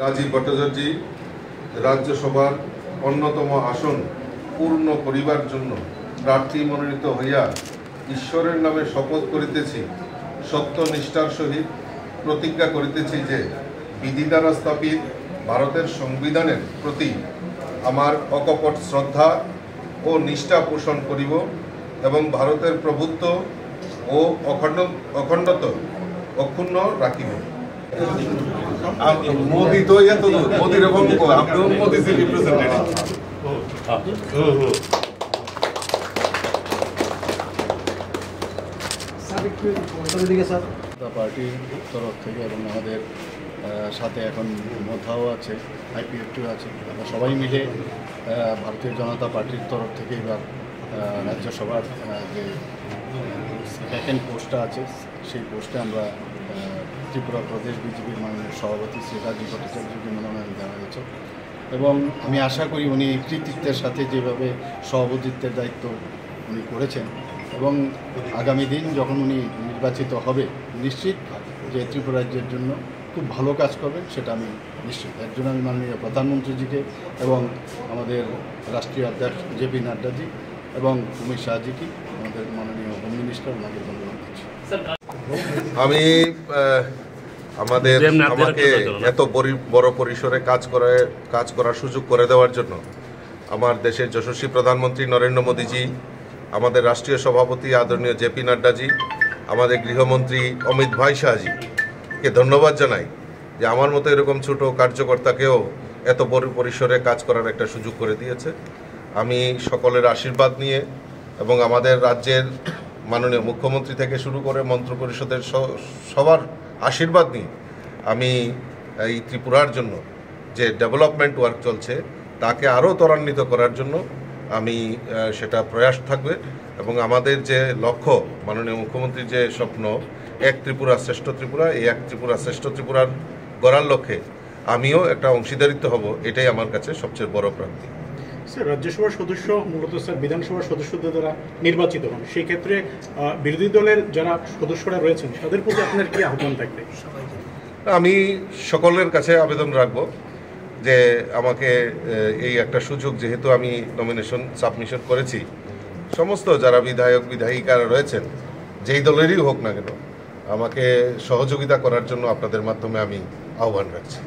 রাজীব ভট্টাচার্য রাজ্যসভার অন্যতম আসন পূর্ণ করিবার জন্য প্রার্থী মনোনীত হইয়া ঈশ্বরের নামে শপথ করিতেছি, সত্যনিষ্ঠার সহিত প্রতিজ্ঞা করিতেছি যে বিধি দ্বারা স্থাপিত ভারতের সংবিধানের প্রতি আমার অকপট শ্রদ্ধা ও নিষ্ঠা পোষণ করিব এবং ভারতের প্রভুত্ব ও অখণ্ডত্ব অক্ষুণ্ণ রাখিব। মোদি তো মোদির এবং আপনিও মোদিজি রিপ্রেজেন্টেটিভ। পার্টির তরফ থেকে এবং আমাদের সাথে এখন মোথাও আছে, IPF2 আছে, আমরা সবাই মিলে ভারতীয় জনতা পার্টির তরফ থেকে এবার রাজ্যসভার যে ভ্যাকেন্ট পোস্টটা আছে সেই পোস্টে আমরা ত্রিপুরা প্রদেশ বিজেপির মাননীয় সভাপতি শ্রী রাজীব ভট্টাচার্যকে মনোনয়ন দেওয়া হয়েছে এবং আমি আশা করি উনি কৃতিত্বের সাথে যেভাবে সভাপতিত্বের দায়িত্ব উনি করেছেন এবং আগামী দিন যখন উনি নির্বাচিত হবে নিশ্চিত যে ত্রিপুরা রাজ্যের জন্য খুব ভালো কাজ করবেন সেটা আমি নিশ্চিত। এর জন্য আমি মাননীয় প্রধানমন্ত্রীজিকে এবং আমাদের রাষ্ট্রীয় অধ্যক্ষ JP নাড্ডাজি এবং অমিত শাহজিকে, আমাদের মাননীয় হোম মিনিস্টার, ওনাকে ধন্যবাদ দিচ্ছি। আমি আমাকে এত বড় পরিসরে কাজ করার সুযোগ করে দেওয়ার জন্য আমার দেশের যশস্বী প্রধানমন্ত্রী নরেন্দ্র মোদীজি, আমাদের রাষ্ট্রীয় সভাপতি আদরণীয় JP নাড্ডাজি, আমাদের গৃহমন্ত্রী অমিত ভাই শাহজিকে ধন্যবাদ জানাই যে আমার মতো এরকম ছোট কার্যকর্তাকেও এত বড় পরিসরে কাজ করার একটা সুযোগ করে দিয়েছে। আমি সকলের আশীর্বাদ নিয়ে এবং আমাদের রাজ্যের মাননীয় মুখ্যমন্ত্রী থেকে শুরু করে মন্ত্রিপরিষদের সবার আশীর্বাদ নিয়ে আমি এই ত্রিপুরার জন্য যে ডেভেলপমেন্ট ওয়ার্ক চলছে তাকে আরও ত্বরান্বিত করার জন্য আমি সেটা প্রয়াস থাকবে এবং আমাদের যে লক্ষ্য, মাননীয় মুখ্যমন্ত্রীর যে স্বপ্ন এক ত্রিপুরা শ্রেষ্ঠ ত্রিপুরা, এই এক ত্রিপুরা শ্রেষ্ঠ ত্রিপুরার গড়ার লক্ষ্যে আমিও একটা অংশীদারিত্ব হব, এটাই আমার কাছে সবচেয়ে বড় প্রাপ্তি। স্যার, রাজ্যসভার সদস্য মূলত স্যার বিধানসভার সদস্যদের দ্বারা নির্বাচিত হন, সেই ক্ষেত্রে বিরোধী দলের যারা সদস্যরা রয়েছেন তাদের প্রতি আপনার কি আহ্বান থাকবে? আমি সকলের কাছে আবেদন রাখব যে আমাকে এই একটা সুযোগ, যেহেতু আমি নমিনেশন সাবমিশন করেছি, সমস্ত যারা বিধায়ক বিধায়িকারা রয়েছেন যেই দলেরই হোক না কেন আমাকে সহযোগিতা করার জন্য আপনাদের মাধ্যমে আমি আহ্বান রাখছি।